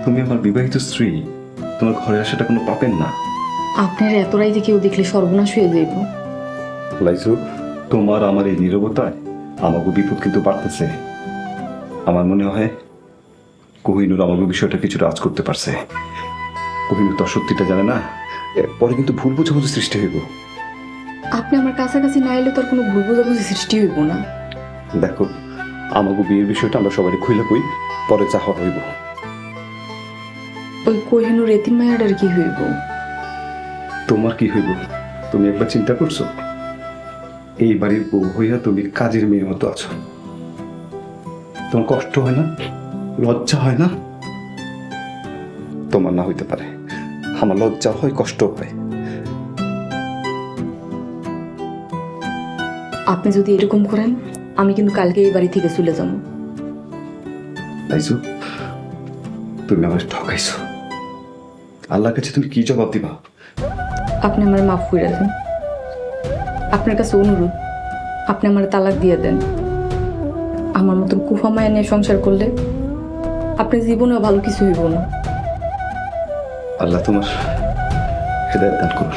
তুমি আমার বিবাহিত স্ত্রী, তোমার ঘরে আসাটা কোনো পাপের না। আপনার এত রাইতে কেউ দেখলে সর্বনাশ হয়ে যাইব। লাইজু, তোমার আমার এই নীরবতায় আমাকে বিপদ কিন্তু বাড়তেছে। আমার মনে হয় কোহিনুর আমাকে বিষয়টা কিছু রাজ করতে পারছে। কোহিনুর তো সত্যিটা জানে না, পরে কিন্তু ভুল বোঝাবুঝি সৃষ্টি হইব। আপনি আমার কাছাকাছি না এলে তোর কোনো ভুল বোঝাবুঝি সৃষ্টি হইব না। দেখো, আমাকে বিয়ের বিষয়টা আমরা সবাই খুইলা কই, পরে যা হওয়ার হইব। ওই কোহিনুর এতিম মায়াটার কি হইব? তোমার কি হইব তুমি একবার চিন্তা করছো? এই বাড়ির বউ হইয়া তুমি কাজের মেয়ের মতো আছো। তোমার কষ্ট হয় না? লজ্জা হয় না? তোমার না হইতে পারে, আমার লজ্জা হয়, কষ্ট হয়। আপনি যদি এরকম করেন, আমি কিন্তু কালকে এই বাড়ি থেকে চলে যাব। লাইজু, তুমি আমার ঠকাইছো। আল্লাহর কাছে তুমি কি জবাব দিবা? আপনি আমার মাফ করে দেন। আপনার কাছে অনুরোধ, আপনি আমার তালাক দিয়ে দেন। আমার মতন কুফা মায়া নিয়ে সংসার করলে আপনি জীবনেও ভালো কিছু হইব না। আল্লাহ তোমার হেদায়েত দান করুন।